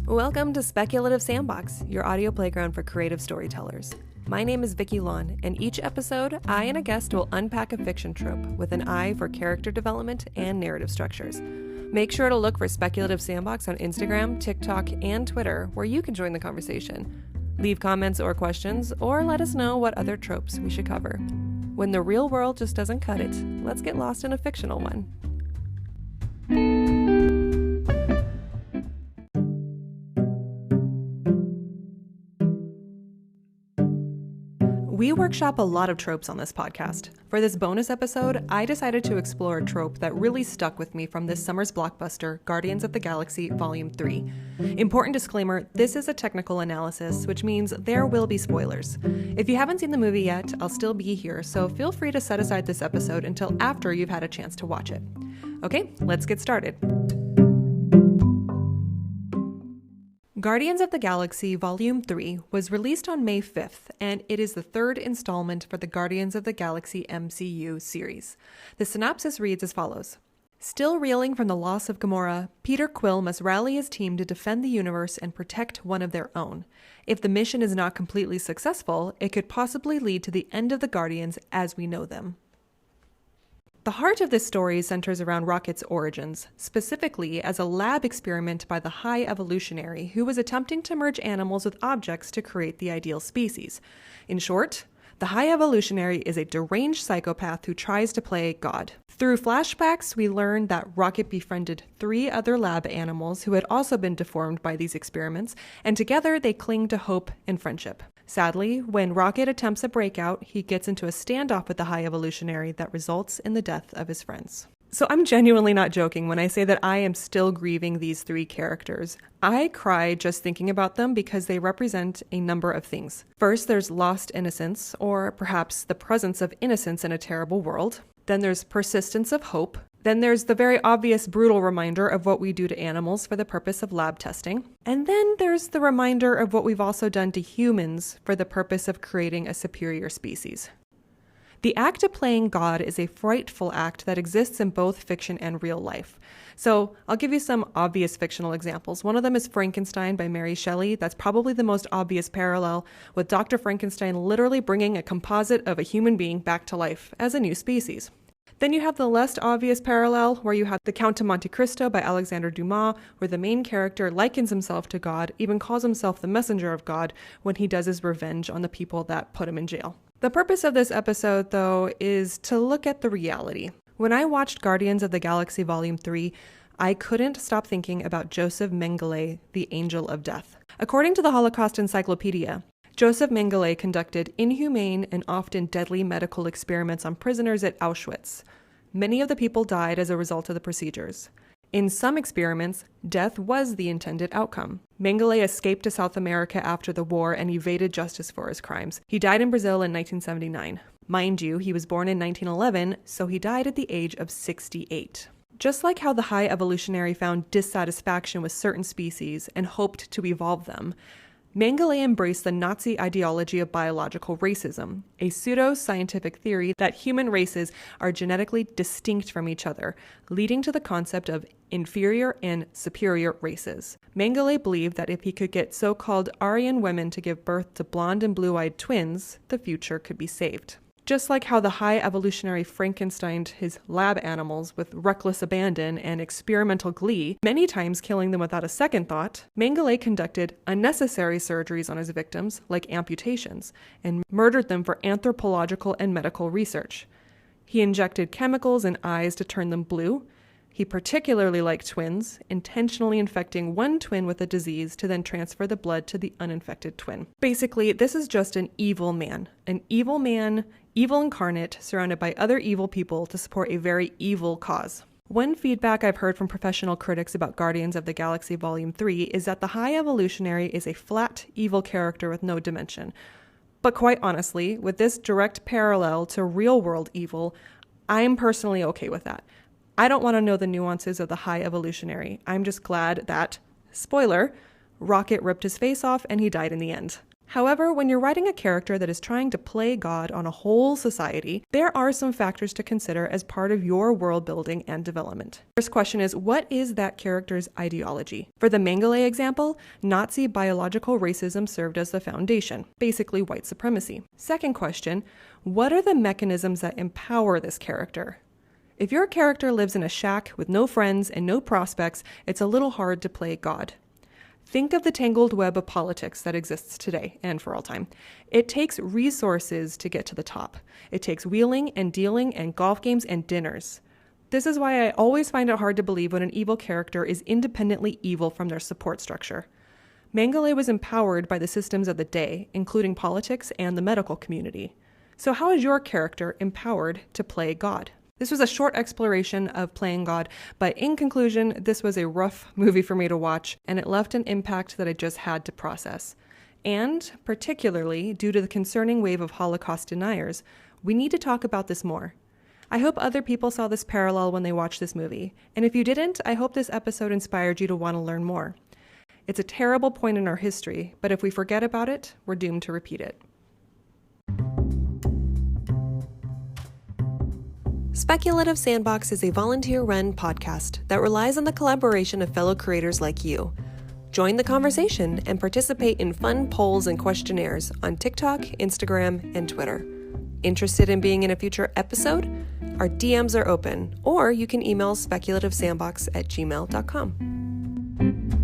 Welcome to Speculative Sandbox, your audio playground for creative storytellers. My name is Vicky Lawn, and each episode, I and a guest will unpack a fiction trope with an eye for character development and narrative structures. Make sure to look for Speculative Sandbox on Instagram, TikTok, and Twitter, where you can join the conversation. Leave comments or questions, or let us know what other tropes we should cover. When the real world just doesn't cut it, let's get lost in a fictional one. We workshop a lot of tropes on this podcast. For this bonus episode, I decided to explore a trope that really stuck with me from this summer's blockbuster, Guardians of the Galaxy Volume 3. Important disclaimer, this is a technical analysis, which means there will be spoilers. If you haven't seen the movie yet, I'll still be here, so feel free to set aside this episode until after you've had a chance to watch it. Okay, let's get started. Guardians of the Galaxy Volume 3 was released on May 5th, and it is the third installment for the Guardians of the Galaxy MCU series. The synopsis reads as follows. Still reeling from the loss of Gamora, Peter Quill must rally his team to defend the universe and protect one of their own. If the mission is not completely successful, it could possibly lead to the end of the Guardians as we know them. The heart of this story centers around Rocket's origins, specifically as a lab experiment by the High Evolutionary, who was attempting to merge animals with objects to create the ideal species. In short, the High Evolutionary is a deranged psychopath who tries to play God. Through flashbacks, we learn that Rocket befriended 3 other lab animals who had also been deformed by these experiments, and together they cling to hope and friendship. Sadly, when Rocket attempts a breakout, he gets into a standoff with the High Evolutionary that results in the death of his friends. So I'm genuinely not joking when I say that I am still grieving these 3 characters. I cry just thinking about them because they represent a number of things. First, there's lost innocence, or perhaps the presence of innocence in a terrible world. Then there's persistence of hope. Then there's the very obvious brutal reminder of what we do to animals for the purpose of lab testing. And then there's the reminder of what we've also done to humans for the purpose of creating a superior species. The act of playing God is a frightful act that exists in both fiction and real life. So I'll give you some obvious fictional examples. One of them is Frankenstein by Mary Shelley. That's probably the most obvious parallel, with Dr. Frankenstein literally bringing a composite of a human being back to life as a new species. Then you have the less obvious parallel where you have The Count of Monte Cristo by Alexander Dumas, where the main character likens himself to God, even calls himself the messenger of God when he does his revenge on the people that put him in jail. The purpose of this episode, though, is to look at the reality. When I watched Guardians of the Galaxy Volume 3, I couldn't stop thinking about Joseph Mengele, the Angel of Death. According to the Holocaust Encyclopedia, Joseph Mengele conducted inhumane and often deadly medical experiments on prisoners at Auschwitz. Many of the people died as a result of the procedures. In some experiments, death was the intended outcome. Mengele escaped to South America after the war and evaded justice for his crimes. He died in Brazil in 1979. Mind you, he was born in 1911, so he died at the age of 68. Just like how the High Evolutionary found dissatisfaction with certain species and hoped to evolve them, Mengele embraced the Nazi ideology of biological racism, a pseudo-scientific theory that human races are genetically distinct from each other, leading to the concept of inferior and superior races. Mengele believed that if he could get so-called Aryan women to give birth to blonde and blue-eyed twins, the future could be saved. Just like how the High Evolutionary Frankensteined his lab animals with reckless abandon and experimental glee, many times killing them without a second thought, Mengele conducted unnecessary surgeries on his victims, like amputations, and murdered them for anthropological and medical research. He injected chemicals in eyes to turn them blue. He particularly liked twins, intentionally infecting one twin with a disease to then transfer the blood to the uninfected twin. Basically, this is just an evil man, evil incarnate, surrounded by other evil people to support a very evil cause. One feedback I've heard from professional critics about Guardians of the Galaxy Volume 3 is that the High Evolutionary is a flat, evil character with no dimension. But quite honestly, with this direct parallel to real-world evil, I'm personally okay with that. I don't want to know the nuances of the High Evolutionary. I'm just glad that, spoiler, Rocket ripped his face off and he died in the end. However, when you're writing a character that is trying to play God on a whole society, there are some factors to consider as part of your world building and development. First question is, what is that character's ideology? For the Mengele example, Nazi biological racism served as the foundation, basically white supremacy. Second question, what are the mechanisms that empower this character? If your character lives in a shack with no friends and no prospects, it's a little hard to play God. Think of the tangled web of politics that exists today and for all time. It takes resources to get to the top. It takes wheeling and dealing and golf games and dinners. This is why I always find it hard to believe when an evil character is independently evil from their support structure. Mengele was empowered by the systems of the day, including politics and the medical community. So how is your character empowered to play God? This was a short exploration of playing God, but in conclusion, this was a rough movie for me to watch, and it left an impact that I just had to process. And, particularly, due to the concerning wave of Holocaust deniers, we need to talk about this more. I hope other people saw this parallel when they watched this movie, and if you didn't, I hope this episode inspired you to want to learn more. It's a terrible point in our history, but if we forget about it, we're doomed to repeat it. Speculative Sandbox is a volunteer-run podcast that relies on the collaboration of fellow creators like you. Join the conversation and participate in fun polls and questionnaires on TikTok, Instagram, and Twitter. Interested in being in a future episode? Our DMs are open, or you can email speculativesandbox@gmail.com.